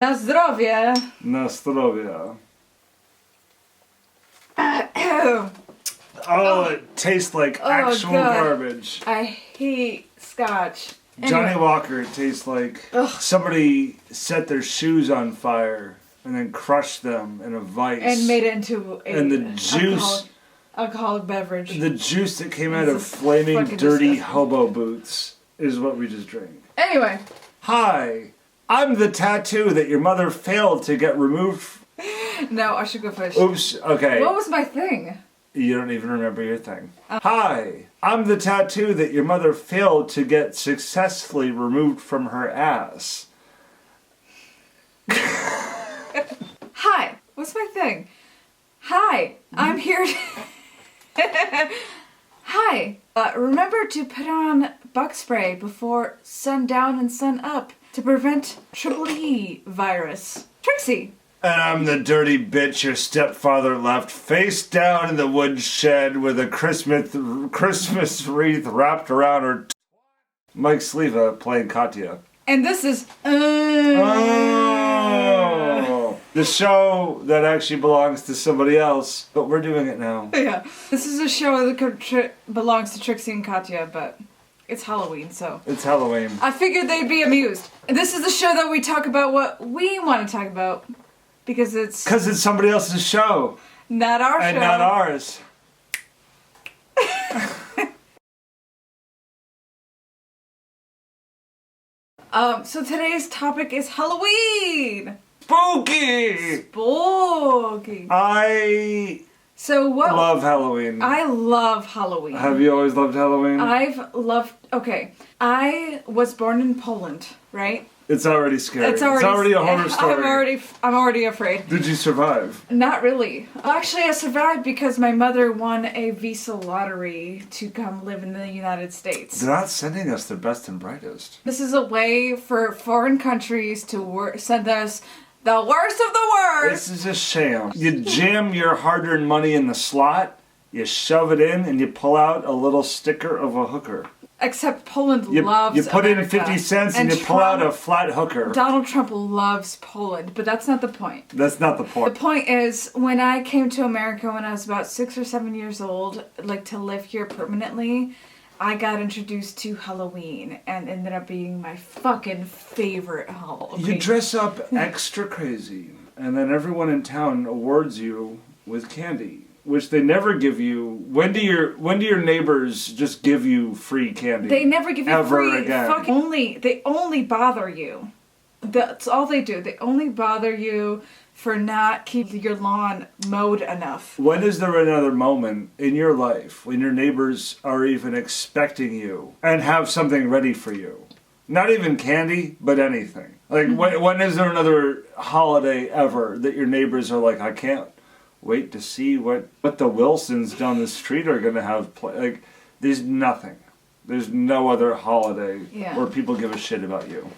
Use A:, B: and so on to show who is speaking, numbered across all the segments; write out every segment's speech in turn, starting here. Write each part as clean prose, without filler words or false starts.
A: Na zdrowie!
B: Na zdrowie. It tastes like actual garbage.
A: I hate scotch.
B: Johnny Walker tastes like somebody set their shoes on fire and then crushed them in a vice.
A: And made it into
B: the juice...
A: alcoholic beverage.
B: The juice that came out of flaming dirty hobo boots is what we just drank.
A: Anyway.
B: Hi, I'm the tattoo that your mother failed to get removed.
A: No, I should go first.
B: Oops, okay.
A: What was my thing?
B: You don't even remember your thing. Hi, I'm the tattoo that your mother failed to get successfully removed from her ass.
A: Hi, what's my thing? Hi, I'm here to... Hi, remember to put on bug spray before sun down and sun up to prevent EEE virus. Trixie.
B: And I'm the dirty bitch your stepfather left face down in the woodshed with a Christmas wreath wrapped around her Mike Sleva playing Kasia.
A: And this is...
B: The show that actually belongs to somebody else, but we're doing it now.
A: Yeah. This is a show that belongs to Trixie and Kasia, but it's Halloween, so...
B: It's Halloween.
A: I figured they'd be amused. And this is the show that we talk about what we want to talk about. Because it's
B: somebody else's show.
A: Not our show.
B: And not ours.
A: So today's topic is Halloween!
B: Spooky!
A: Spooky!
B: Love Halloween.
A: I love Halloween.
B: Have you always loved Halloween?
A: Okay. I was born in Poland, right?
B: It's already scary. It's already a horror story.
A: I'm already afraid.
B: Did you survive?
A: Not really. Actually, I survived because my mother won a visa lottery to come live in the United States.
B: They're not sending us the best and brightest.
A: This is a way for foreign countries to send us the worst of the worst.
B: This is a sham. You jam your hard-earned money in the slot, you shove it in, and you pull out a little sticker of a hooker.
A: Except Poland loves
B: You put
A: America.
B: in 50 cents and you pull out a flat hooker.
A: Donald Trump loves Poland, but that's not the point.
B: That's not the point.
A: The point is, when I came to America when I was about 6 or 7 years old, like to live here permanently, I got introduced to Halloween and ended up being my fucking favorite holiday.
B: You dress up extra crazy, and then everyone in town awards you with candy. Which they never give you. When do your neighbors just give you free candy?
A: They never give you
B: ever
A: free.
B: Again.
A: They only bother you. That's all they do. They only bother you for not keeping your lawn mowed enough.
B: When is there another moment in your life when your neighbors are even expecting you and have something ready for you? Not even candy, but anything. Like when is there another holiday ever that your neighbors are like, I can't wait to see what the Wilsons down the street are going to have like, there's nothing. There's no other holiday where people give a shit about you.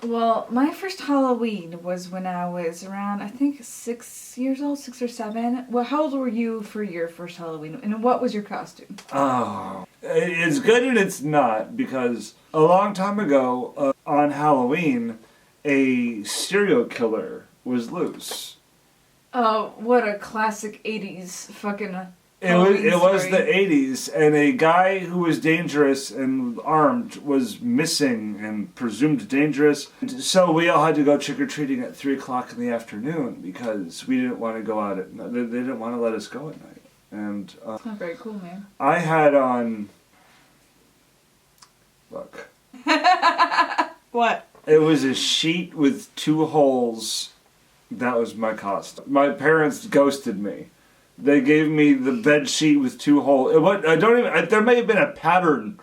A: Well, my first Halloween was when I was around, I think, 6 years old, 6 or 7. Well, how old were you for your first Halloween? And what was your costume?
B: Oh, it's good and it's not, because a long time ago, on Halloween, a serial killer was loose.
A: Oh, what a classic 80s fucking
B: It was the 80s, and a guy who was dangerous and armed was missing and presumed dangerous. So we all had to go trick-or-treating at 3 o'clock in the afternoon because we didn't want to go out at night. They didn't want to let us go at night. And
A: it's not very cool, man.
B: I had on... Look.
A: What?
B: It was a sheet with 2 holes. That was my costume. My parents ghosted me. They gave me the bed sheet with 2 holes. There may have been a pattern.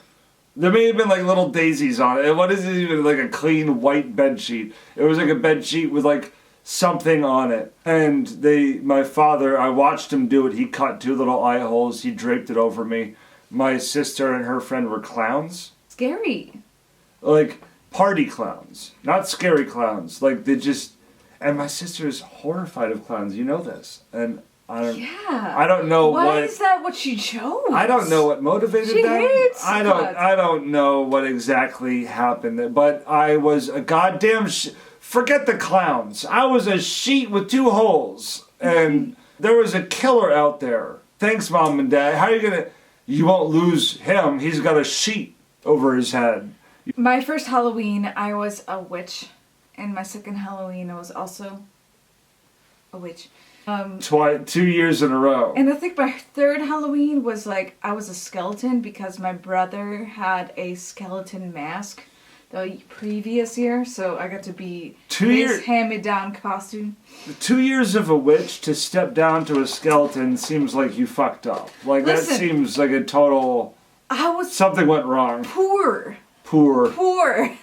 B: There may have been like little daisies on it. What is it even like a clean white bed sheet? It was like a bed sheet with like something on it. And my father, I watched him do it. He cut 2 little eye holes. He draped it over me. My sister and her friend were clowns.
A: Scary.
B: Like party clowns. Not scary clowns. Like they just... And my sister is horrified of clowns. You know this. And I don't know
A: Why is that what she chose?
B: I don't know what motivated them.
A: She hates clowns.
B: I don't know what exactly happened. But I was a goddamn Forget the clowns. I was a sheet with 2 holes. And there was a killer out there. Thanks, Mom and Dad. How are you gonna... You won't lose him. He's got a sheet over his head.
A: My first Halloween, I was a witch. And my second Halloween, I was also a witch.
B: 2 years in a row.
A: And I think my third Halloween was like, I was a skeleton because my brother had a skeleton mask the previous year, so I got to be his hand-me-down costume.
B: 2 years of a witch to step down to a skeleton seems like you fucked up. Like,
A: Listen,
B: that seems like a total... Something went wrong.
A: Poor.
B: I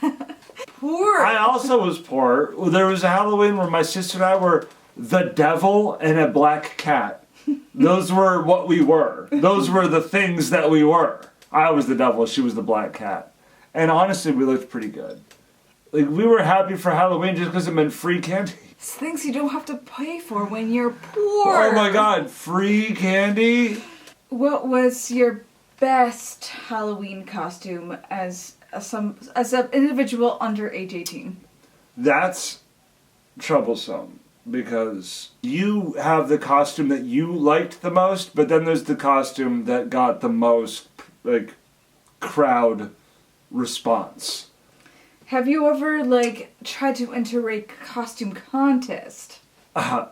B: also was poor. There was a Halloween where my sister and I were the devil and a black cat. Those were what we were. Those were the things that we were. I was the devil, she was the black cat. And honestly, we looked pretty good. Like, we were happy for Halloween just because it meant free candy.
A: It's things you don't have to pay for when you're poor.
B: Oh my god, free candy?
A: What was your best Halloween costume as an individual under age 18?
B: That's troublesome. Because you have the costume that you liked the most, but then there's the costume that got the most, like, crowd response.
A: Have you ever, like, tried to enter a costume contest?
B: I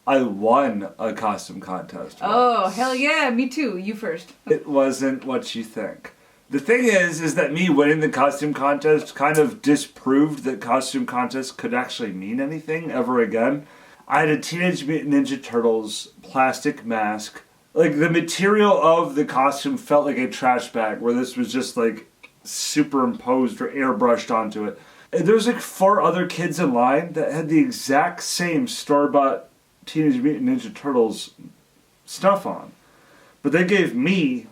B: won a costume contest once.
A: Oh, hell yeah, me too. You first.
B: It wasn't what you think. The thing is that me winning the costume contest kind of disproved that costume contests could actually mean anything ever again. I had a Teenage Mutant Ninja Turtles plastic mask. Like, the material of the costume felt like a trash bag, where this was just, like, superimposed or airbrushed onto it. And there was, like, 4 other kids in line that had the exact same store-bought Teenage Mutant Ninja Turtles stuff on. But they gave me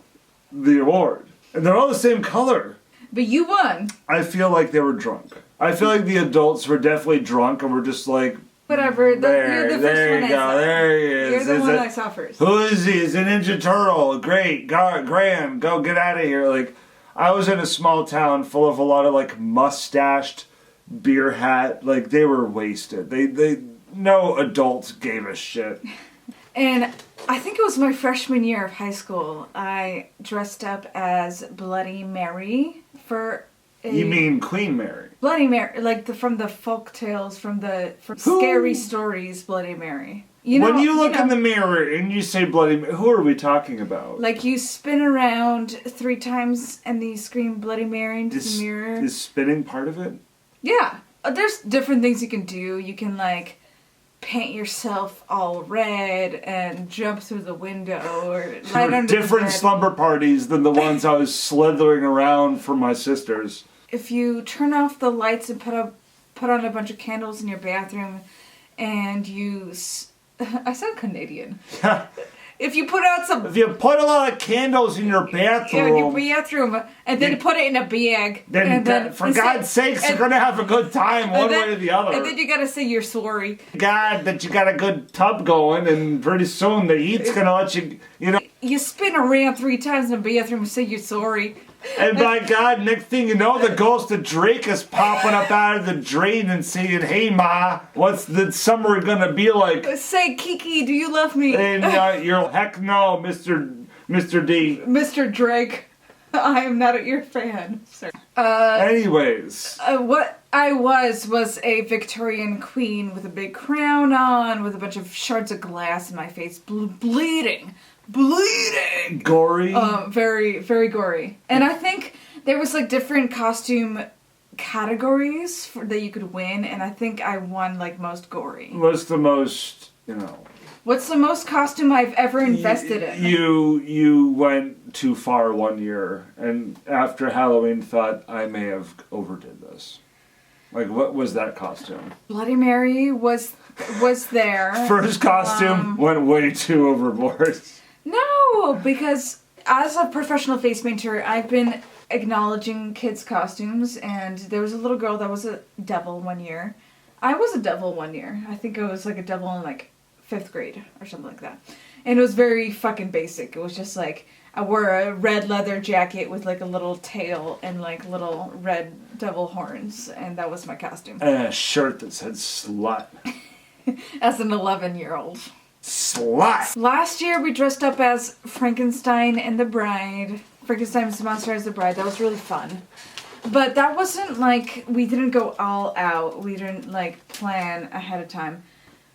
B: the award. And they're all the same color.
A: But you won.
B: I feel like they were drunk. I feel like the adults were definitely drunk and were just like...
A: Whatever. You're the first
B: there
A: one
B: you
A: I
B: go.
A: saw.
B: There he is.
A: You're the one I saw first.
B: Who is he? He's a Ninja Turtle. Great. Graham, go get out of here. Like, I was in a small town full of a lot of, like, mustached, beer hat. Like, they were wasted. No adult gave a shit.
A: And I think it was my freshman year of high school. I dressed up as Bloody Mary for a...
B: You mean Queen Mary?
A: Bloody Mary, like from the folk tales, from scary stories, Bloody Mary.
B: When you look in the mirror and you say Bloody Mary, who are we talking about?
A: Like, you spin around 3 times and then you scream Bloody Mary into the mirror.
B: Is spinning part of it?
A: Yeah. There's different things you can do. You can, like, paint yourself all red and jump through the window or right under
B: different
A: the bed.
B: slumber parties than the ones I was slithering around for my sisters.
A: If you turn off the lights and put on a bunch of candles in your bathroom and you... I sound Canadian. If you put
B: a lot of candles in your bathroom...
A: and then put it in a bag.
B: Then for God's sakes, you're going to have a good time one way or the other.
A: And then you got to say you're sorry.
B: God, that you got a good tub going, and pretty soon the heat's going to let you,
A: You spin around 3 times in the bathroom and say you're sorry.
B: And by God, next thing you know, the ghost of Drake is popping up out of the drain and saying, "Hey, Ma, what's the summer gonna be like?"
A: Say, "Kiki, do you love me?"
B: And you're, "Heck no, Mr. D.
A: Mr. Drake, I am not your fan, sir."
B: Anyways.
A: What I was a Victorian queen with a big crown on, with a bunch of shards of glass in my face, bleeding. Gory. Very, very gory. And I think there was, like, different costume categories that you could win, and I think I won, like, most gory.
B: What's the most,
A: What's the most costume I've ever invested in?
B: You went too far one year, and after Halloween thought, I may have overdid this. Like, what was that costume?
A: Bloody Mary was there.
B: First costume went way too overboard.
A: No, because as a professional face painter, I've been acknowledging kids' costumes, and there was a little girl that was a devil one year. I was a devil one year. I think I was, like, a devil in, like, 5th grade or something like that. And it was very fucking basic. It was just, like, I wore a red leather jacket with like a little tail and like little red devil horns, and that was my costume.
B: And a shirt that said slut.
A: As an 11-year-old.
B: Slut!
A: Last year we dressed up as Frankenstein and the Bride. Frankenstein's monster as the bride. That was really fun. But that wasn't like, we didn't go all out. We didn't like plan ahead of time.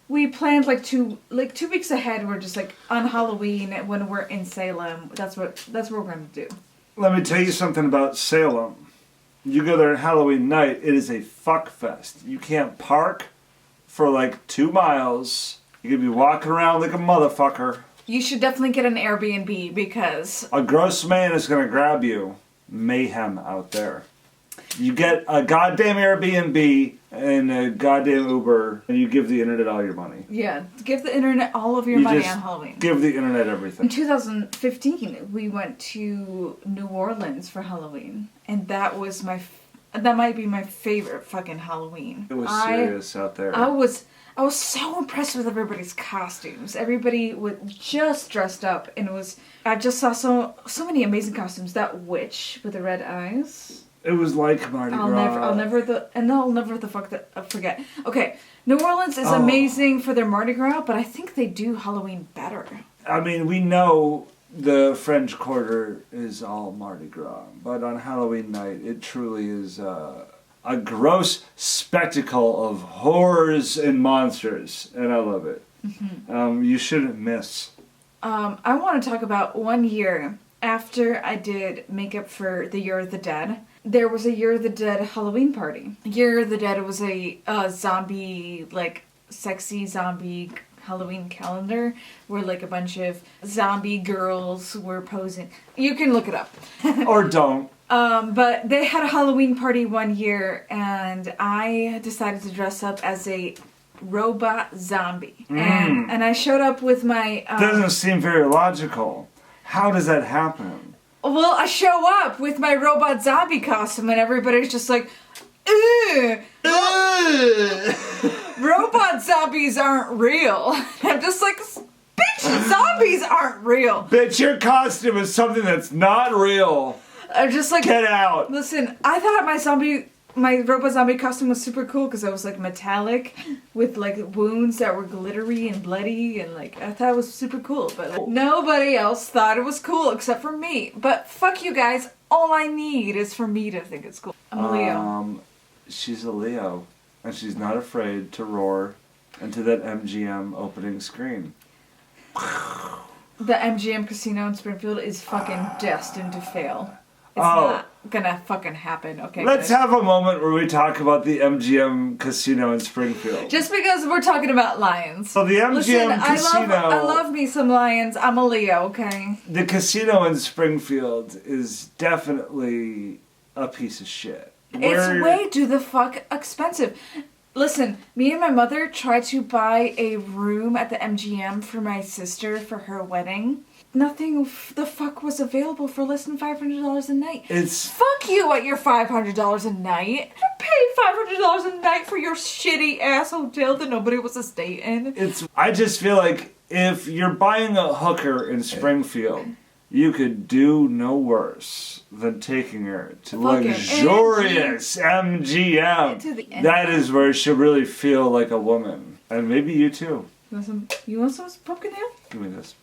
A: We planned like two weeks ahead. We're just like on Halloween when we're in Salem. That's what we're gonna do.
B: Let me tell you something about Salem. You go there on Halloween night, it is a fuck fest. You can't park for like 2 miles. You could be walking around like a motherfucker.
A: You should definitely get an Airbnb because
B: a gross man is gonna grab you. Mayhem out there. You get a goddamn Airbnb and a goddamn Uber, and you give the internet all your money.
A: Yeah, give the internet all of your money on Halloween.
B: Give the internet everything.
A: In 2015, we went to New Orleans for Halloween, and that might be my favorite fucking Halloween.
B: It was serious out there.
A: I was so impressed with everybody's costumes. Everybody was just dressed up, and I just saw so many amazing costumes. That witch with the red eyes.
B: It was like Mardi Gras.
A: I'll never forget. Okay, New Orleans is amazing for their Mardi Gras, but I think they do Halloween better.
B: I mean, we know the French Quarter is all Mardi Gras, but on Halloween night, it truly is a gross spectacle of horrors and monsters, and I love it. Mm-hmm. You shouldn't miss.
A: I want to talk about 1 year after I did makeup for the Year of the Dead. There was a Year of the Dead Halloween party. Year of the Dead was a zombie, like, sexy zombie Halloween calendar where, like, a bunch of zombie girls were posing. You can look it up.
B: Or don't.
A: But they had a Halloween party 1 year, and I decided to dress up as a robot zombie. And I showed up with my...
B: Doesn't seem very logical. How does that happen?
A: Well, I show up with my robot zombie costume and everybody's just like, ugh! Robot zombies aren't real. I'm just like, bitch, zombies aren't real.
B: Bitch, your costume is something that's not real.
A: I'm just like,
B: get out.
A: Listen, I thought my robot zombie costume was super cool because I was like metallic with like wounds that were glittery and bloody, and like I thought it was super cool, but like, nobody else thought it was cool except for me. But fuck you guys, all I need is for me to think it's cool. I'm a Leo.
B: She's a Leo, and she's not afraid to roar into that MGM opening screen.
A: The MGM casino in Springfield is fucking destined to fail. It's not gonna fucking happen, okay?
B: Let's have a moment where we talk about the MGM casino in Springfield.
A: Just because we're talking about lions.
B: So the MGM casino...
A: I love me some lions. I'm a Leo, okay?
B: The casino in Springfield is definitely a piece of shit.
A: It's way too the fuck expensive. Listen, me and my mother tried to buy a room at the MGM for my sister for her wedding. Nothing the fuck was available for less than $500 a night. Fuck you at your $500 a night. You pay $500 a night for your shitty ass hotel that nobody was to stay in.
B: I just feel like if you're buying a hooker in Springfield, you could do no worse than taking her to luxurious MGM. That is where she'll really feel like a woman. And maybe you too.
A: You want some pumpkin ale?
B: Give me this.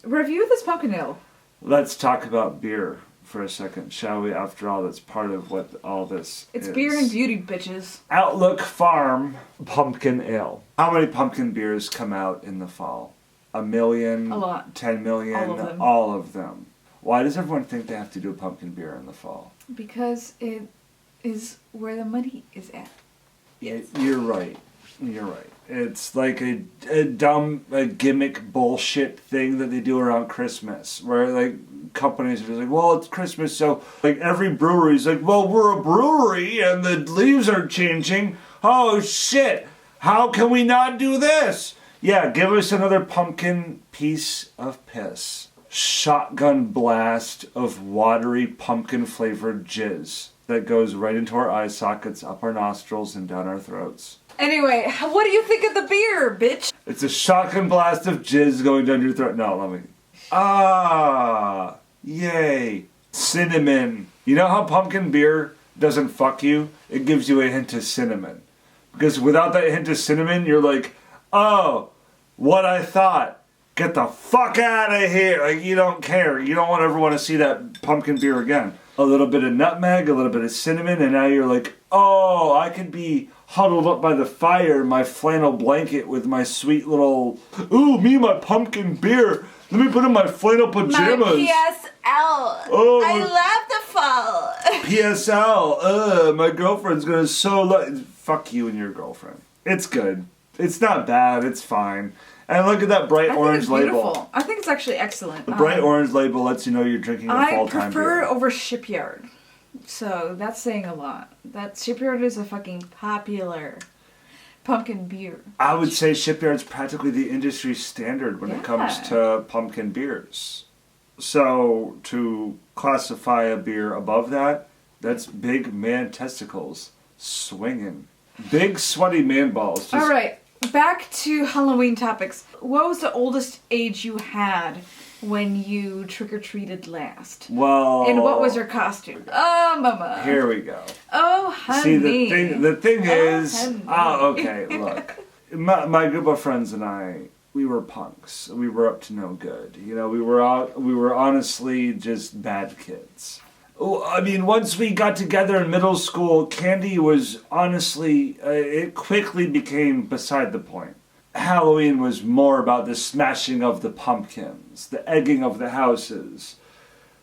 A: Review this pumpkin ale.
B: Let's talk about beer for a second, shall we? After all, that's part of what all this is.
A: It's Beer&Beauty, bitches.
B: Outlook Farm Pumpkin Ale. How many pumpkin beers come out in the fall? 1 million?
A: A lot.
B: 10 million? All of them. Why does everyone think they have to do a pumpkin beer in the fall?
A: Because it is where the money is at.
B: Yes. You're right. You're right. It's like a dumb gimmick bullshit thing that they do around Christmas, where like companies are just like, well, it's Christmas, so like every brewery's like, well, we're a brewery and the leaves are changing. Oh shit! How can we not do this? Yeah, give us another pumpkin piece of piss. Shotgun blast of watery pumpkin flavored jizz that goes right into our eye sockets, up our nostrils, and down our throats.
A: Anyway, what do you think of the beer, bitch?
B: It's a shotgun blast of jizz going down your throat. No, let me... Ah, yay. Cinnamon. You know how pumpkin beer doesn't fuck you? It gives you a hint of cinnamon. Because without that hint of cinnamon, you're like, oh, what I thought. Get the fuck out of here. Like, you don't care. You don't ever want to see that pumpkin beer again. A little bit of nutmeg, a little bit of cinnamon, and now you're like, oh, I could be huddled up by the fire in my flannel blanket with my sweet little, ooh, me and my pumpkin beer. Let me put in my flannel pajamas.
A: My PSL.
B: Oh,
A: I love the fall.
B: PSL. My girlfriend's gonna fuck you and your girlfriend. It's good. It's not bad. It's fine. And look at that bright orange label.
A: I think it's actually excellent.
B: The bright orange label lets you know you're drinking a fall-time beer.
A: I prefer it over Shipyard. So that's saying a lot. That Shipyard is a fucking popular pumpkin beer.
B: I would say Shipyard's practically the industry standard when it comes to pumpkin beers. So to classify a beer above that, that's big man testicles swinging. Big sweaty man balls.
A: All right. Back to Halloween topics. What was the oldest age you had when you trick-or-treated last?
B: Well...
A: And what was your costume? Oh, mama.
B: Here we go.
A: Oh, honey.
B: See, the thing is...
A: honey.
B: Oh, okay, look. My group of friends and I, we were punks. We were up to no good. You know, we were honestly just bad kids. I mean, once we got together in middle school, candy was honestly, it quickly became beside the point. Halloween was more about the smashing of the pumpkins, the egging of the houses,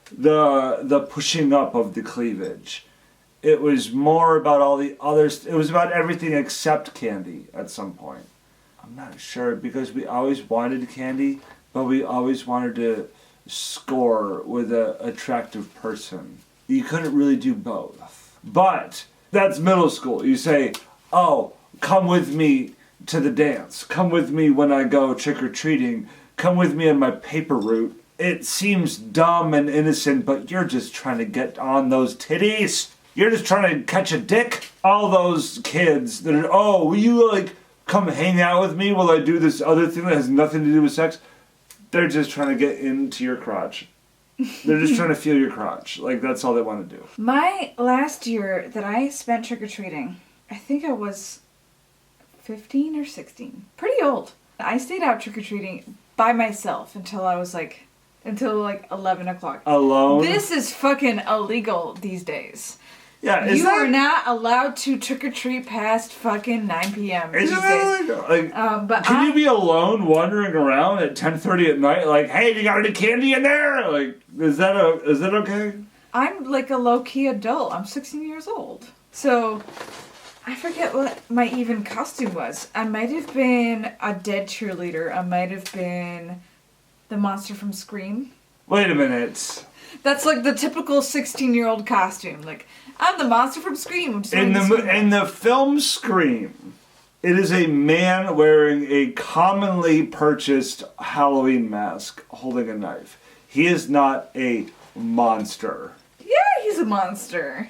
B: the pushing up of the cleavage. It was more about all the others. It was about everything except candy at some point. I'm not sure, because we always wanted candy, but we always wanted to score with an attractive person. You couldn't really do both. But that's middle school. You say, oh, come with me to the dance. Come with me when I go trick-or-treating. Come with me on my paper route. It seems dumb and innocent, but you're just trying to get on those titties. You're just trying to catch a dick. All those kids that are, oh, will you come hang out with me while I do this other thing that has nothing to do with sex? They're just trying to get into your crotch. They're just trying to feel your crotch. That's all they want to do.
A: My last year that I spent trick-or-treating, I think I was 15 or 16. Pretty old. I stayed out trick-or-treating by myself until 11 o'clock.
B: Alone?
A: This is fucking illegal these days.
B: Yeah,
A: you are not allowed to trick-or-treat past fucking 9 p.m. these days.
B: Can you be alone wandering around at 10:30 at night hey, you got any candy in there? Is that okay?
A: I'm a low-key adult. I'm 16 years old. So, I forget what my even costume was. I might have been a dead cheerleader. I might have been the monster from Scream.
B: Wait a minute.
A: That's the typical 16-year-old costume. I'm the monster from Scream.
B: In the film Scream, it is a man wearing a commonly purchased Halloween mask holding a knife. He is not a monster.
A: Yeah, he's a monster.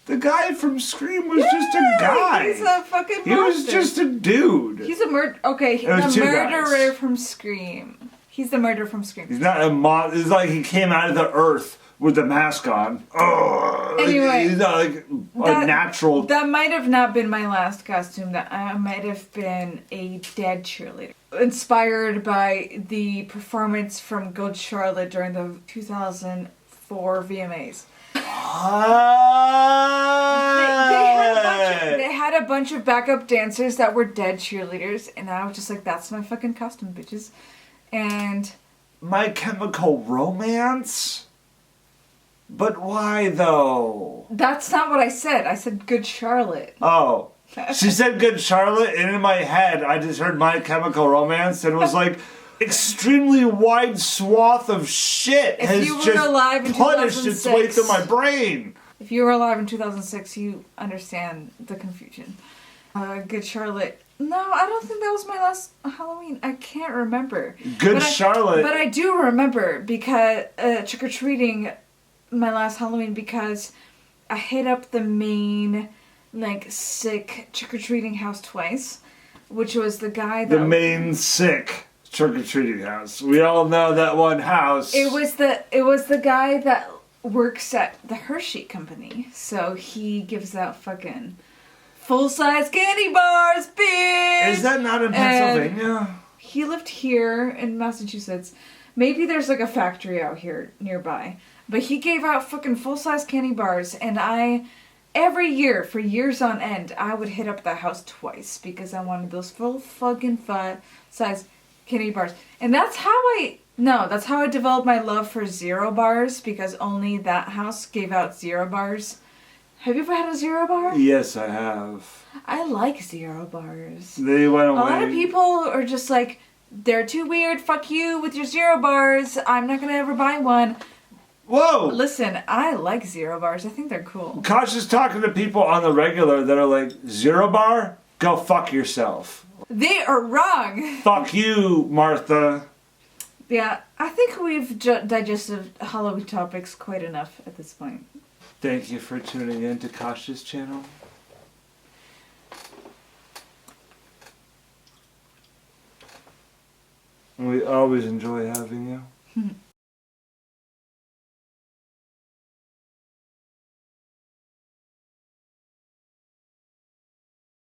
B: The guy from Scream was just a guy.
A: He's a fucking monster.
B: He was just a dude.
A: He's a murderer from Scream. He's the murderer from Scream.
B: He's not a it's like he came out of the earth with the mask on. Oh,
A: anyway,
B: he's not a natural.
A: That might have not been my last costume. That I might have been a dead cheerleader, inspired by the performance from Good Charlotte during the 2004 VMAs. They had a bunch of backup dancers that were dead cheerleaders, and I was just that's my fucking costume, bitches. And
B: My Chemical Romance? But why, though?
A: That's not what I said. I said Good Charlotte.
B: Oh. She said Good Charlotte, and in my head, I just heard My Chemical Romance, and it was extremely wide swath of shit has just punished its way through my brain.
A: If you were alive in 2006, you understand the confusion. Good Charlotte. No, I don't think that was my last Halloween. I can't remember.
B: Charlotte.
A: But I do remember because trick-or-treating my last Halloween because I hit up the main sick trick-or-treating house twice, which was the guy that...
B: The main sick trick-or-treating house. We all know that one house.
A: It was the guy that works at the Hershey company. So he gives out fucking full-size candy bars, bitch!
B: Is that not in Pennsylvania?
A: He lived here in Massachusetts. Maybe there's like a factory out here nearby. But he gave out fucking full-size candy bars, and every year, for years on end, I would hit up that house twice because I wanted those full fucking size candy bars. And that's how I developed my love for Zero bars, because only that house gave out Zero bars. Have you ever had a Zero bar?
B: Yes, I have.
A: I like Zero bars.
B: They went away.
A: A lot of people are just like, they're too weird, fuck you with your Zero bars, I'm not gonna ever buy one.
B: Whoa!
A: Listen, I like Zero bars, I think they're cool.
B: Kasia's talking to people on the regular that are like, Zero bar? Go fuck yourself.
A: They are wrong!
B: Fuck you, Martha.
A: Yeah, I think we've digested Halloween topics quite enough at this point.
B: Thank you for tuning in to Kasia's channel. We always enjoy having you.